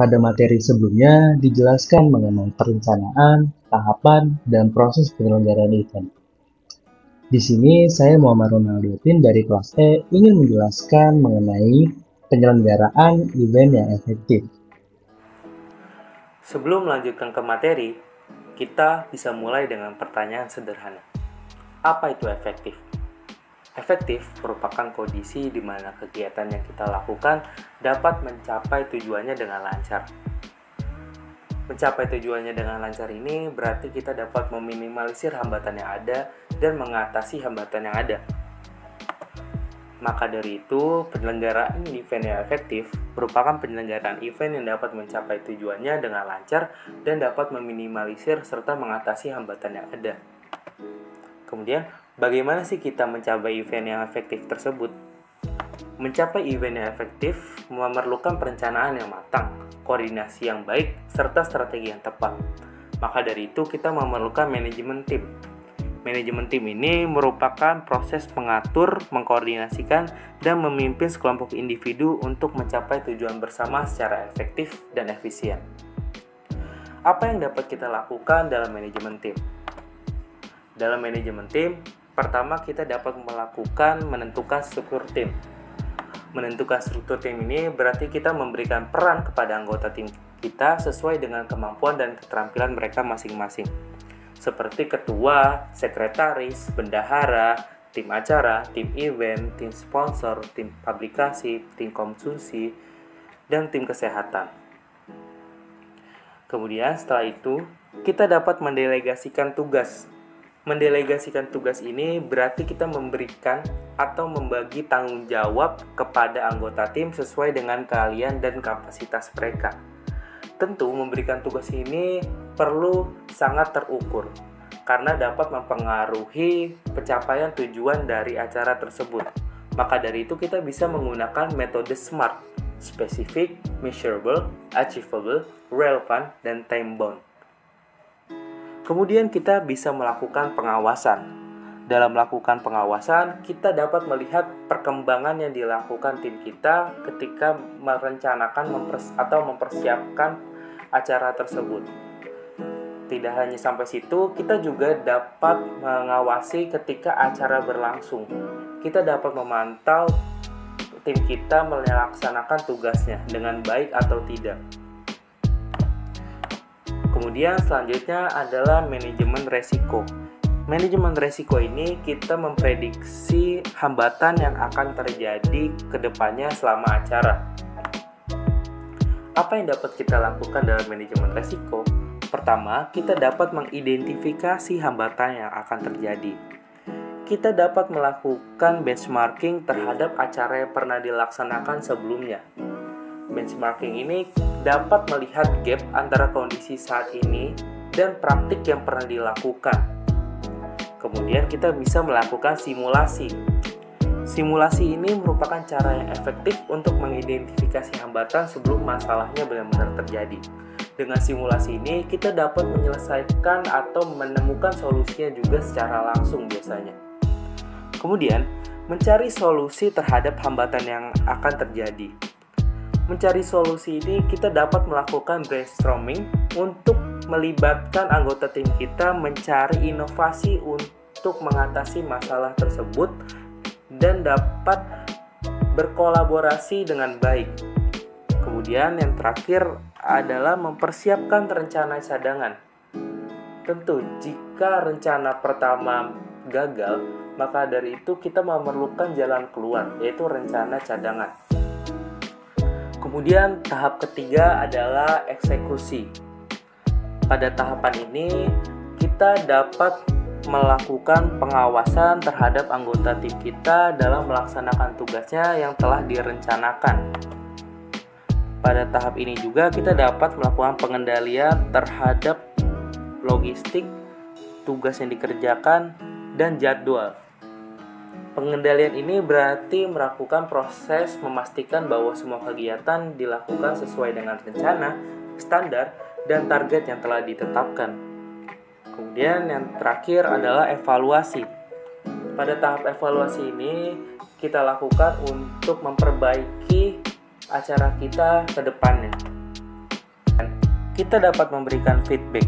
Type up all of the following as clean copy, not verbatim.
Pada materi sebelumnya dijelaskan mengenai perencanaan, tahapan, dan proses penyelenggaraan event. Di sini saya Muhammad Ronaldin dari kelas E ingin menjelaskan mengenai penyelenggaraan event yang efektif. Sebelum melanjutkan ke materi, kita bisa mulai dengan pertanyaan sederhana. Apa itu efektif? Efektif merupakan kondisi di mana kegiatan yang kita lakukan dapat mencapai tujuannya dengan lancar. Mencapai tujuannya dengan lancar ini berarti kita dapat meminimalisir hambatan yang ada dan mengatasi hambatan yang ada. Maka dari itu, penyelenggaraan event yang efektif merupakan penyelenggaraan event yang dapat mencapai tujuannya dengan lancar dan dapat meminimalisir serta mengatasi hambatan yang ada. Kemudian, bagaimana sih kita mencapai event yang efektif tersebut? Mencapai event yang efektif memerlukan perencanaan yang matang, koordinasi yang baik, serta strategi yang tepat. Maka dari itu, kita memerlukan manajemen tim. Manajemen tim ini merupakan proses mengatur, mengkoordinasikan, dan memimpin sekelompok individu untuk mencapai tujuan bersama secara efektif dan efisien. Apa yang dapat kita lakukan dalam manajemen tim? Dalam manajemen tim, pertama kita dapat menentukan struktur tim. Menentukan struktur tim ini berarti kita memberikan peran kepada anggota tim kita sesuai dengan kemampuan dan keterampilan mereka masing-masing. Seperti ketua, sekretaris, bendahara, tim acara, tim event, tim sponsor, tim publikasi, tim konsumsi, dan tim kesehatan. Kemudian setelah itu, kita dapat mendelegasikan tugas. Mendelegasikan tugas ini berarti kita memberikan atau membagi tanggung jawab kepada anggota tim sesuai dengan keahlian dan kapasitas mereka. Tentu memberikan tugas ini perlu sangat terukur karena dapat mempengaruhi pencapaian tujuan dari acara tersebut. Maka dari itu kita bisa menggunakan metode SMART: specific, measurable, achievable, relevant, dan time bound. Kemudian kita bisa melakukan pengawasan. Dalam melakukan pengawasan, kita dapat melihat perkembangan yang dilakukan tim kita ketika merencanakan atau mempersiapkan acara tersebut. Tidak hanya sampai situ, kita juga dapat mengawasi ketika acara berlangsung. Kita dapat memantau tim kita melaksanakan tugasnya dengan baik atau tidak. Kemudian selanjutnya adalah manajemen resiko. Manajemen resiko ini kita memprediksi hambatan yang akan terjadi ke depannya selama acara. Apa yang dapat kita lakukan dalam manajemen resiko? Pertama, kita dapat mengidentifikasi hambatan yang akan terjadi. Kita dapat melakukan benchmarking terhadap acara yang pernah dilaksanakan sebelumnya. Benchmarking ini dapat melihat gap antara kondisi saat ini dan praktik yang pernah dilakukan. Kemudian kita bisa melakukan simulasi. Simulasi ini merupakan cara yang efektif untuk mengidentifikasi hambatan sebelum masalahnya benar-benar terjadi. Dengan simulasi ini, kita dapat menyelesaikan atau menemukan solusinya juga secara langsung biasanya. Kemudian, mencari solusi terhadap hambatan yang akan terjadi. Mencari solusi ini, kita dapat melakukan brainstorming untuk melibatkan anggota tim kita mencari inovasi untuk mengatasi masalah tersebut dan dapat berkolaborasi dengan baik. Kemudian yang terakhir adalah mempersiapkan rencana cadangan. Tentu, jika rencana pertama gagal, maka dari itu kita memerlukan jalan keluar, yaitu rencana cadangan. Kemudian tahap ketiga adalah eksekusi. Pada tahapan ini kita dapat melakukan pengawasan terhadap anggota tim kita dalam melaksanakan tugasnya yang telah direncanakan. Pada tahap ini juga kita dapat melakukan pengendalian terhadap logistik, tugas yang dikerjakan, dan jadwal. Pengendalian ini berarti melakukan proses memastikan bahwa semua kegiatan dilakukan sesuai dengan rencana, standar, dan target yang telah ditetapkan. Kemudian yang terakhir adalah evaluasi. Pada tahap evaluasi ini kita lakukan untuk memperbaiki acara kita ke depannya. kita dapat memberikan feedback.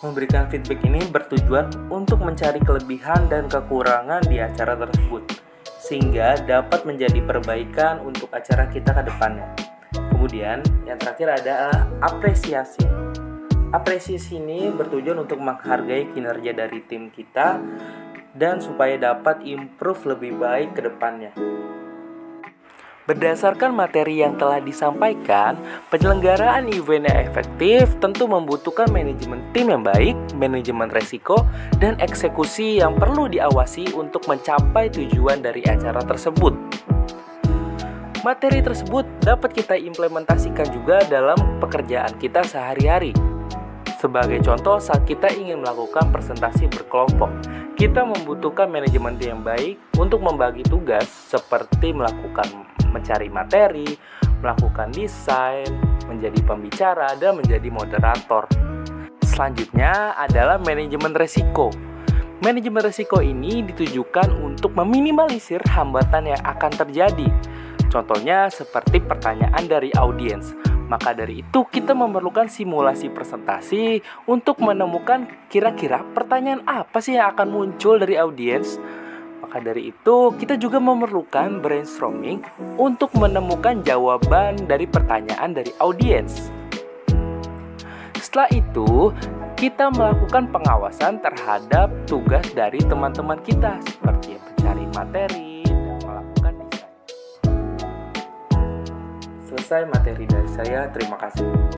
Memberikan feedback ini bertujuan untuk mencari kelebihan dan kekurangan di acara tersebut, sehingga dapat menjadi perbaikan untuk acara kita ke depannya. Kemudian, yang terakhir adalah apresiasi. Apresiasi ini bertujuan untuk menghargai kinerja dari tim kita dan supaya dapat improve lebih baik ke depannya. Berdasarkan materi yang telah disampaikan, penyelenggaraan event yang efektif tentu membutuhkan manajemen tim yang baik, manajemen resiko, dan eksekusi yang perlu diawasi untuk mencapai tujuan dari acara tersebut. Materi tersebut dapat kita implementasikan juga dalam pekerjaan kita sehari-hari. Sebagai contoh, saat kita ingin melakukan presentasi berkelompok, kita membutuhkan manajemen tim yang baik untuk membagi tugas seperti mencari materi, melakukan desain, menjadi pembicara, dan menjadi moderator. Selanjutnya adalah manajemen resiko. Manajemen resiko ini ditujukan untuk meminimalisir hambatan yang akan terjadi. Contohnya seperti pertanyaan dari audiens. Maka dari itu kita memerlukan simulasi presentasi untuk menemukan kira-kira pertanyaan apa sih yang akan muncul dari audiens. Maka dari itu kita juga memerlukan brainstorming untuk menemukan jawaban dari pertanyaan dari audiens. Setelah itu kita melakukan pengawasan terhadap tugas dari teman-teman kita seperti mencari materi dan melakukan desain. Selesai materi dari saya, terima kasih.